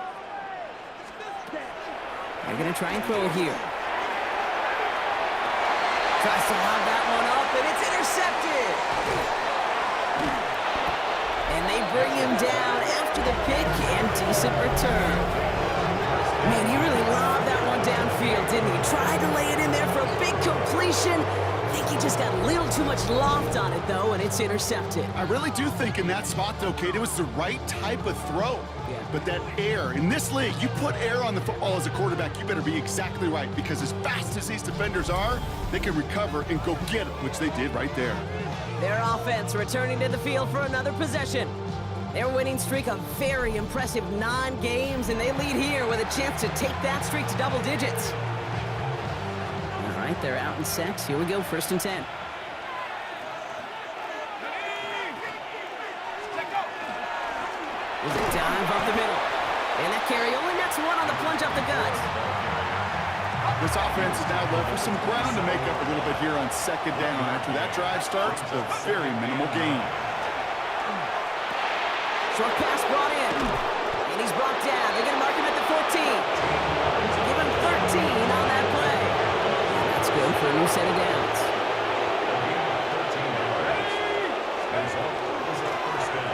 They're going to try and throw it here. Tries to lob that one up, and it's intercepted. And they bring him down after the pick and decent return. Man, he really lobbed that one downfield, didn't he? Tried to lay it in there for a big completion. I think he just got a little too much loft on it, though, and it's intercepted. I really do think in that spot, though, Kate, it was the right type of throw. Yeah. But that air, in this league, you put air on the football as a quarterback, you better be exactly right, because as fast as these defenders are, they can recover and go get it, which they did right there. Their offense returning to the field for another possession. Their winning streak a very impressive 9 games, and they lead here with a chance to take that streak to double digits. All right, they're out in sacks. Here we go, 1st and 10. There's a dive up the middle. And that carry only nets 1 on the plunge up the gut. This offense is now left with some ground to make up a little bit here on 2nd down. After that drive starts, a very minimal gain. Short pass brought in. And he's brought down. They're going to mark him at the 14. Give him 13 on that play. And that's good for a new set of downs.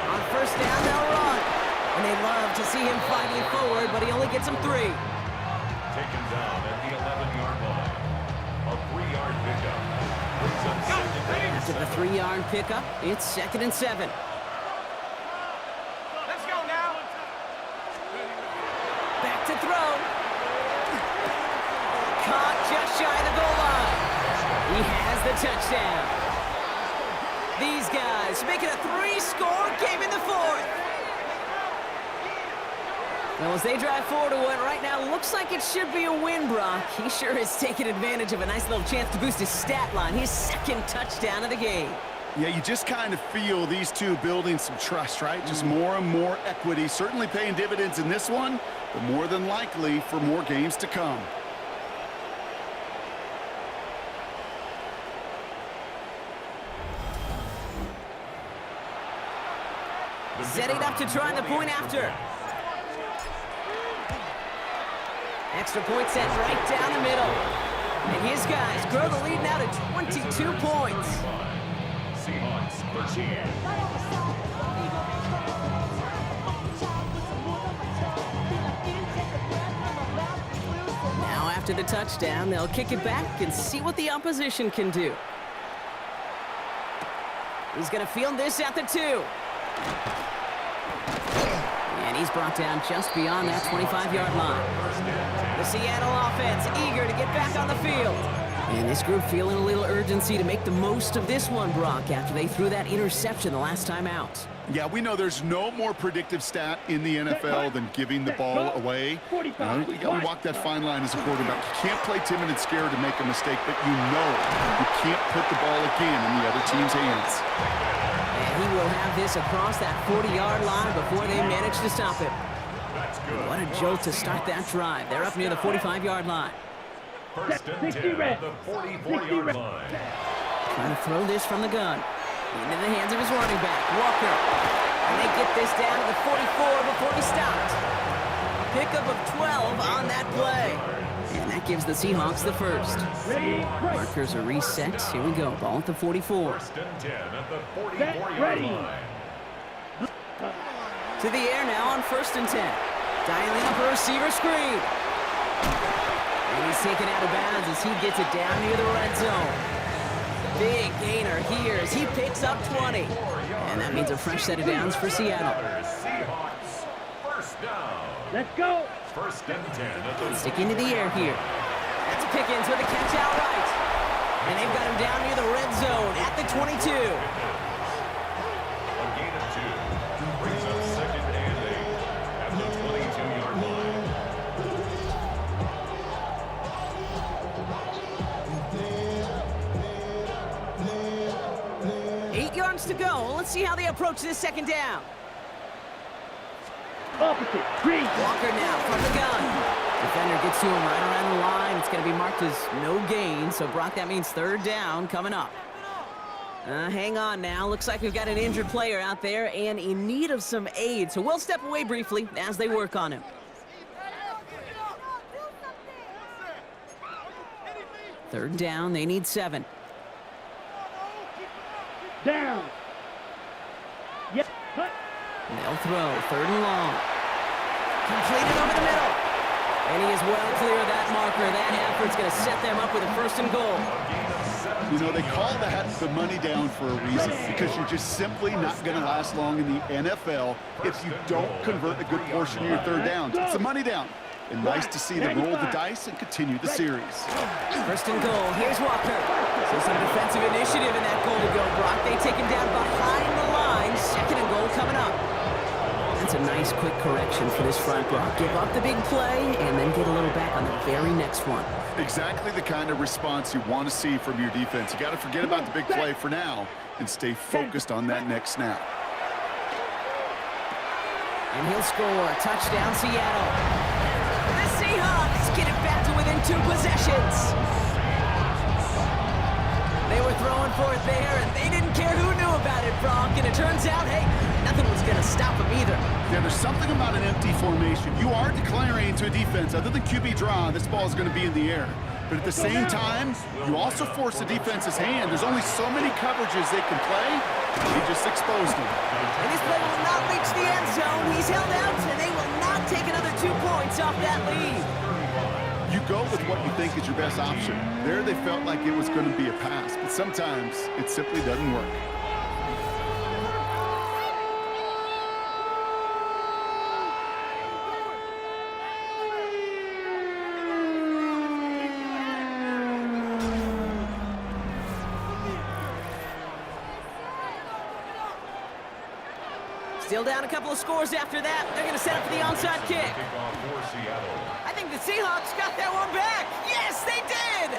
On 1st down, they'll run. And they love to see him fighting forward, but he only gets him 3. Taken down at the 11-yard line. A 3-yard pickup. Brings up 2nd down. After the 3-yard pickup, it's 2nd and 7. Let's go now. Back to throw. Caught just shy of the goal line. He has the touchdown. These guys making a 3-score game in the 4th. Well, as they drive forward to what right now looks like it should be a win, Brock, he sure has taken advantage of a nice little chance to boost his stat line. His 2nd touchdown of the game. Yeah, you just kind of feel these two building some trust, right? Just more and more equity. Certainly paying dividends in this one, but more than likely for more games to come. Setting up to try the point after. Extra point set right down the middle. And his guys grow the lead now to 22 points. Seahawks 13. Now after the touchdown, they'll kick it back and see what the opposition can do. He's going to field this at the 2. And he's brought down just beyond that 25-yard line. The Seattle offense eager to get back on the field. And this group feeling a little urgency to make the most of this one, Brock, after they threw that interception the last time out. Yeah, we know there's no more predictive stat in the NFL than giving the ball away. You got to walk that fine line as a quarterback. You can't play timid and scared to make a mistake, but you know you can't put the ball again in the other team's hands. And he will have this across that 40-yard line before they manage to stop him. What a jolt to start that drive. They're up near the 45-yard line. First and 10 at the 44-yard line. Trying to throw this from the gun. Into the hands of his running back, Walker. And they get this down to the 44 before he stopped. Pickup of 12 on that play. And that gives the Seahawks the first. Markers are reset. Here we go. Ball at the 44. First and 10 at the 44-yard line. To the air now on first and 10. Dialing up a receiver screen. And he's taken out of bounds as he gets it down near the red zone. Big gainer here as he picks up 20. And that means a fresh set of downs for Seattle. Seahawks, first down. Let's go. First and 10 at the Stick into the air here. That's Pickens with a catch out right. And they've got him down near the red zone at the 22. A gain of 2. Brings up second and 8 at the 22-yard line. 8 yards to go. Let's see how they approach this second down. Opposite. Green. Walker now from the gun. Defender gets to him right around the line. It's going to be marked as no gain. So, Brock, that means third down coming up. Hang on now. Looks like we've got an injured player out there and in need of some aid. So we'll step away briefly as they work on him. Third down. They need 7. Down. Yep. Cut. They'll throw. Third and long. Completed over the middle. And he is well clear of that marker. That effort's going to set them up with a first and goal. You know, they call that the money down for a reason, because you're just simply not going to last long in the NFL if you don't convert a good portion of your third downs. It's a money down. And nice to see them roll the dice and continue the series. First and goal. Here's Walker. So some defensive initiative in that goal to go, Brock. They take him down behind the line. Second and goal coming up. That's a nice quick correction for this front, Brock. Give up the big play and then get a little back on the very next one. Exactly the kind of response you want to see from your defense. You got to forget about the big play for now and stay focused on that next snap. And he'll score. Touchdown, Seattle. The Seahawks get it back to within 2 possessions. They were throwing for it there, and they didn't care who knew about it, Brock. And it turns out, hey, nothing was going to stop them either. Yeah, there's something about an empty formation. You are declaring to a defense, other than QB draw, this ball is going to be in the air. But at the same time, you also force the defense's hand. There's only so many coverages they can play. He just exposed them. And this play will not reach the end zone. He's held out, and they will not take another 2 points off that lead. You go with what you think is your best option. There they felt like it was going to be a pass, but sometimes it simply doesn't work. Still down a couple of scores after that. They're going to set up for the onside kick. Kickoff for Seattle. I think the Seahawks got that one back. Yes, they did!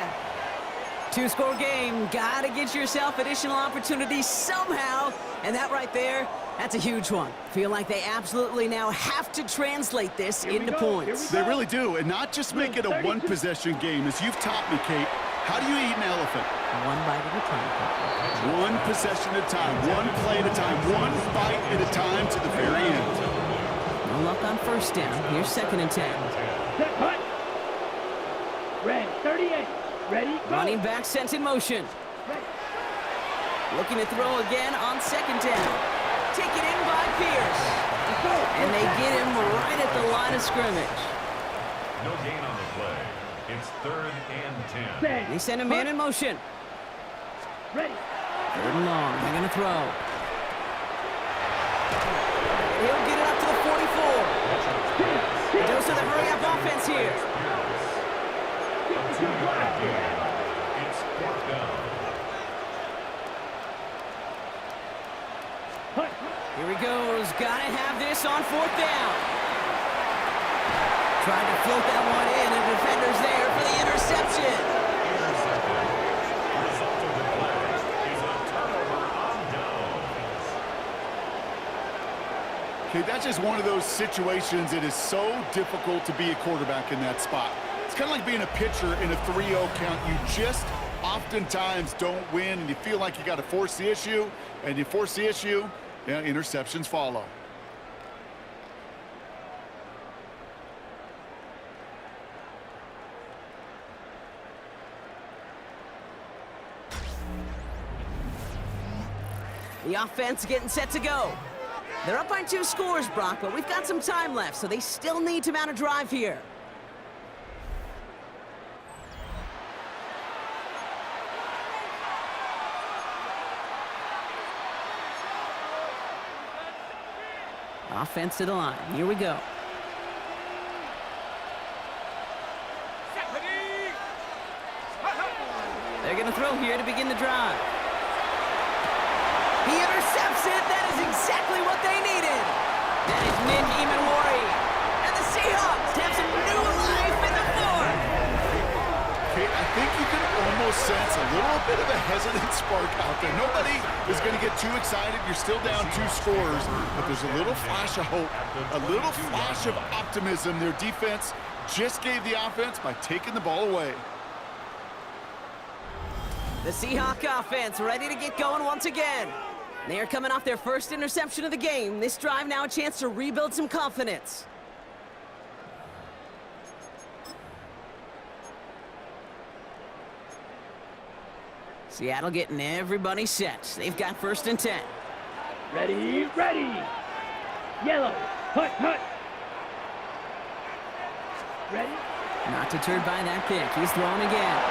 Two-score game. Gotta get yourself additional opportunities somehow. And that right there, that's a huge one. Feel like they absolutely now have to translate this into points. They really do, and not just make it a one-possession game. As you've taught me, Kate, how do you eat an elephant? One bite at a time. One possession at a time, one play at a time, one bite at a time to the very end. No luck on first down. Here's 2nd and 10. Set, punt. Red, 38. Ready, go. Running back sent in motion. Ready. Looking to throw again on 2nd down. Taken in by Pierce. Let's go. And they get him right at the line of scrimmage. No gain on the play. It's 3rd and 10. Set. They send a man in motion. Ready. 3rd and long. They're going to throw. He'll get it up to the 44. A dose of the hurry-up offense here. It's 4th down. Punt. Here he goes. Gotta have this on 4th down. Trying to float that one in, and defender's there for the interception. Intercepted. Result of the play is a turnover on downs. Okay, that's just one of those situations. It is so difficult to be a quarterback in that spot. It's kind of like being a pitcher in a 3-0 count. You just oftentimes don't win, and you feel like you got to force the issue, and you force the issue, yeah, interceptions follow. The offense getting set to go. They're up by 2 scores, Brock, but we've got some time left, so they still need to mount a drive here. Offense to the line. Here we go. They're going to throw here to begin the drive. He intercepts it. That is exactly what they needed. That is Nick Emanwari. And the Seahawks have some new life in the 4th. Okay, I think you can almost sense a little bit of a hesitant spark out there. Nobody is going to get too excited. You're still down 2 scores, but there's a little flash of hope, a little flash of optimism. Their defense just gave the offense by taking the ball away. The Seahawk offense ready to get going once again. They are coming off their first interception of the game. This drive now a chance to rebuild some confidence. Seattle getting everybody set. They've got 1st and 10. Ready, ready. Yellow. Punt, punt. Ready. Not deterred by that pick. He's throwing again.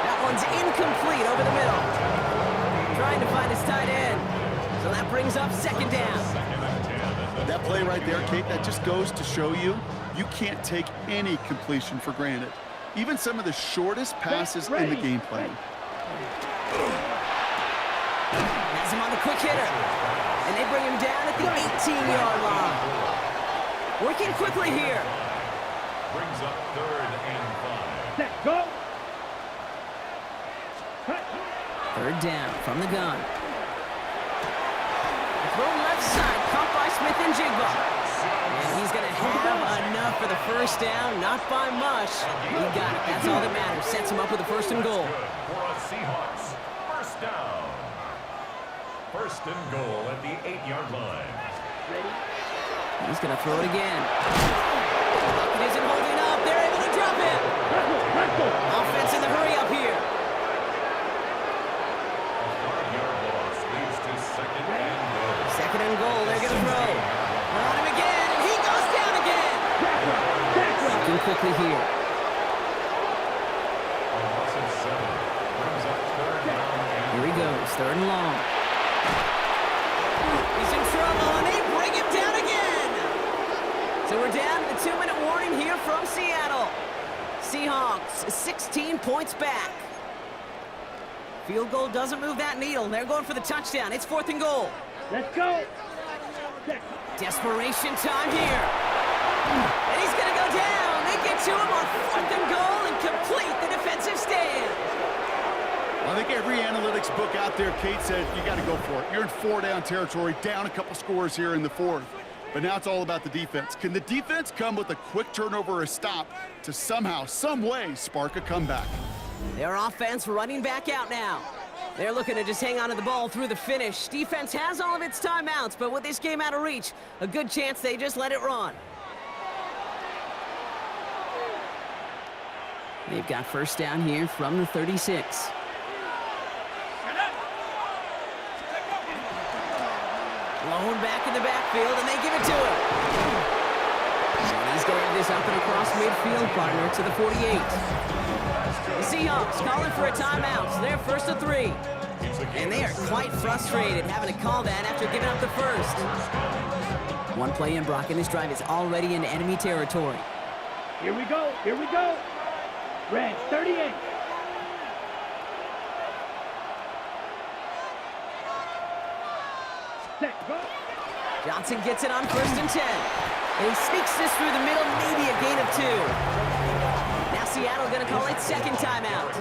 That one's incomplete over the middle. Trying to find his tight end. So that brings up 2nd down. That play right there, Kate, that just goes to show you, you can't take any completion for granted. Even some of the shortest passes in the game plan. Has him on the quick hitter. And they bring him down at the 18-yard line. Working quickly here. Brings up 3rd and 5. Set, go. Punt. 3rd down from the gun. Throw left side, caught by Smith and Jigba. And he's going to have enough for the 1st down, not by much. He got it. That's all that matters. Sets him up with a 1st and goal. For a Seahawks. 1st down. 1st and goal at the 8-yard line. He's going to throw it again. It isn't holding up. They're able to drop it. Offense in the hurry up here. A 5-yard loss leads to 2nd and goal. 2nd and goal. They're going to throw. They're on him again. And he goes down again. Looking quickly here. A loss of 7. Brings up 3rd down. Here he goes. 3rd and long. He's in trouble, and they bring him down again. So we're down to the 2-minute warning here from Seattle. Seahawks 16 points back. Field goal doesn't move that needle. They're going for the touchdown. It's 4th and goal. Let's go. Desperation time here. And he's going to go down. They get to him on 4th and goal and complete the defensive stand. I think every analytics book out there, Kate, said you got to go for it. You're in 4-down territory, down a couple scores here in the fourth. But now it's all about the defense. Can the defense come with a quick turnover or a stop to somehow, some way, spark a comeback? Their offense running back out now. They're looking to just hang on to the ball through the finish. Defense has all of its timeouts, but with this game out of reach, a good chance they just let it run. They've got first down here from the 36. Blown back in the backfield, and they give it to him. And he's going to have this up and across midfield, partner, to the 48. The Seahawks calling for a timeout. They're first to 3. And they are quite frustrated having to call that after giving up the first. One play in, Brock, and this drive is already in enemy territory. Here we go. Here we go. Red 38. Set, go. Johnson gets it on first and 10. And he sneaks this through the middle, maybe a gain of 2. Now Seattle going to call it second timeout,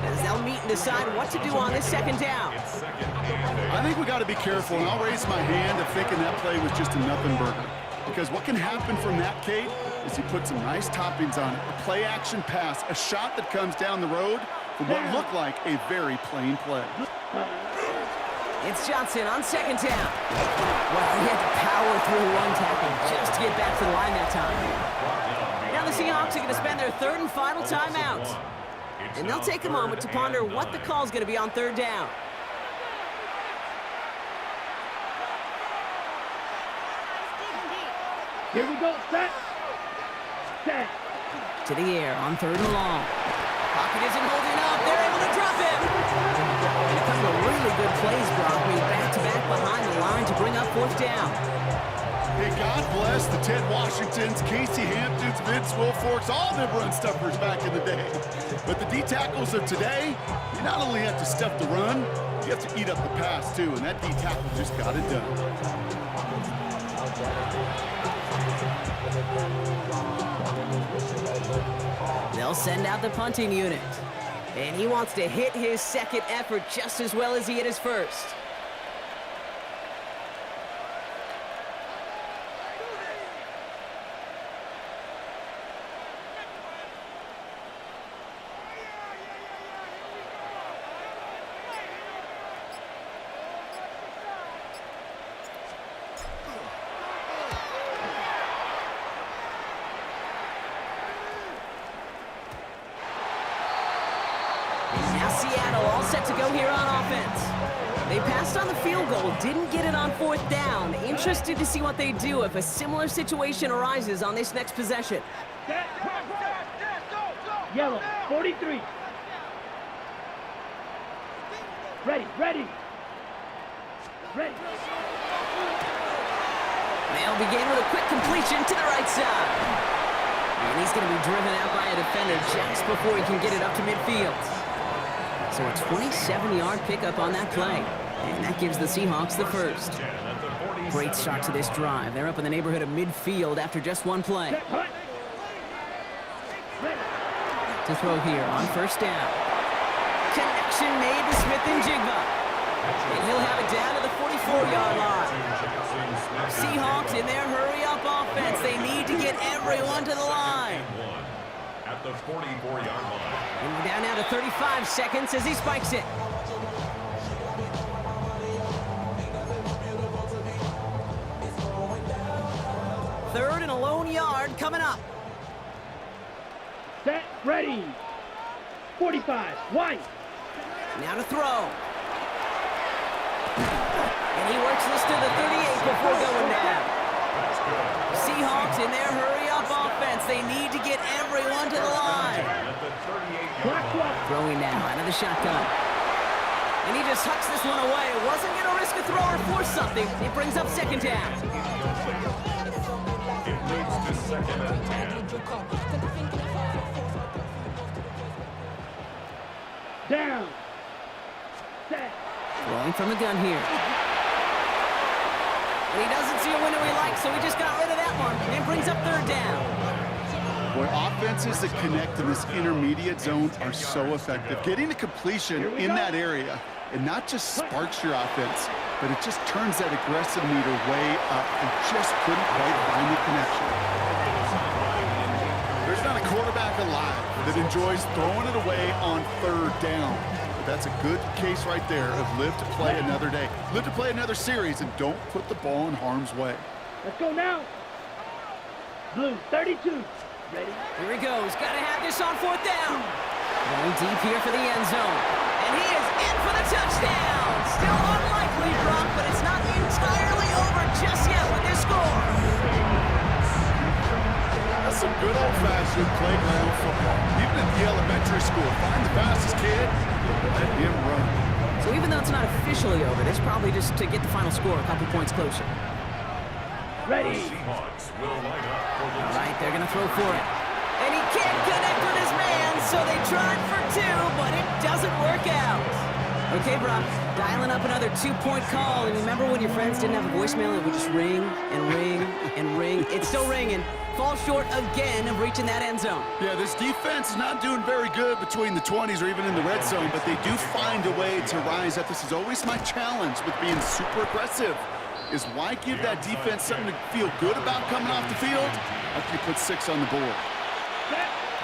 as they'll meet and decide what to do on this second down. I think we got to be careful, and I'll raise my hand of thinking that play was just a nothing burger. Because what can happen from that, Kate, is he put some nice toppings on it. A play-action pass, a shot that comes down the road from what looked like a very plain play. It's Johnson on second down. Well, he had to power through one tackle just to get back to the line that time. Now the Seahawks are going to spend their third and final timeout. And they'll take a moment to ponder what the call is going to be on third down. Here we go. Set. Set. To the air on third and long. Pocket isn't holding up. They're able to drop him. And a couple of really good plays, Brock, made back-to-back behind the line to bring up fourth down. Hey, God bless the Ted Washingtons, Casey Hamptons, Vince Wilforks, all them run stuffers back in the day. But the D-tackles of today, you not only have to stuff the run, you have to eat up the pass, too. And that D-tackle just got it done. They'll send out the punting unit. And he wants to hit his second effort just as well as he hit his first. Now Seattle all set to go here on offense. They passed on the field goal, didn't get it on fourth down. Interested to see what they do if a similar situation arises on this next possession. Yellow 43. Ready. Ready. Ready. They'll begin with a quick completion to the right side. And he's going to be driven out by a defender just before he can get it up to midfield. So a 27-yard pickup on that play. And that gives the Seahawks the first. Great start to this drive. They're up in the neighborhood of midfield after just one play. To throw here on first down. Connection made to Smith and Jigba. And he'll have it down to the 44-yard line. Seahawks in their hurry-up offense. They need to get everyone to the line. At the 44-yard line. And we're down now to 35 seconds as he spikes it. Third and a lone yard coming up. Set. Ready. 45. White. Now to throw. And he works this to the 38 before going down. Seahawks in their hurry-up offense. They need to get everyone to the line. Throwing now out of the shotgun. And he just hucks this one away. Wasn't going to risk a throw or force something. It brings up second down. It moves to second and 10. Down. Set. Throwing from the gun here. And he doesn't see a window he likes, so he just got rid of that one. And brings up third down. Boy, offenses that connect in this intermediate zone are so effective. Getting the completion in that area, it not just sparks your offense, but it just turns that aggressive meter way up and just couldn't quite find the connection. There's not a quarterback alive that enjoys throwing it away on third down. But that's a good case right there of live to play another day. Live to play another series and don't put the ball in harm's way. Let's go now. Blue, 32. Ready? Here he goes. Got to have this on fourth down. Going deep here for the end zone. And he is in for the touchdown. Still unlikely, Brock, but it's not entirely over just yet with this score. That's some good old-fashioned playground football. Even at the elementary school, find the fastest kid, let him run. So even though it's not officially over, this probably just to get the final score a couple points closer. Ready. Seahawks will line up for the All right, they're going to throw for it. And he can't connect with his man, so they tried for two, but it doesn't work out. Okay, Brock, dialing up another two-point call. And remember when your friends didn't have a voicemail and it would just ring and ring and ring? It's still ringing. Falls short again of reaching that end zone. Yeah, this defense is not doing very good between the 20s or even in the red zone, but they do find a way to rise up. This is always my challenge with being super aggressive, is why give that defense something to feel good about coming off the field after you put 6 on the board.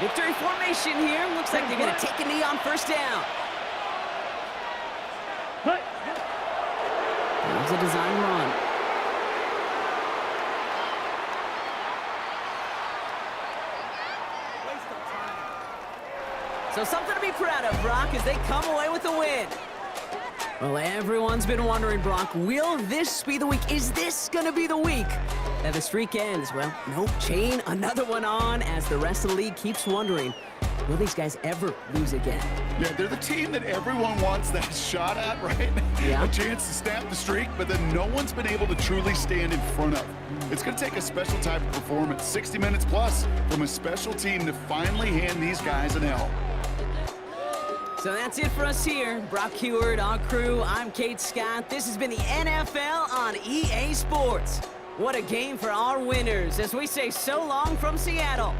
Victory formation here. Looks like they're going to take a knee on first down. Hut. That was a design run. So something to be proud of, Brock, as they come away with a win. Well, everyone's been wondering, Brock, will this be the week? Is this going to be the week that the streak ends? Well, nope, chain another one on as the rest of the league keeps wondering, will these guys ever lose again? Yeah, they're the team that everyone wants that shot at, right? Yeah. A chance to snap the streak, but then no one's been able to truly stand in front of. It's going to take a special type of performance, 60 minutes plus, from a special team to finally hand these guys an L. So that's it for us here. Brock Heward, our crew, I'm Kate Scott. This has been the NFL on EA Sports. What a game for our winners as we say so long from Seattle.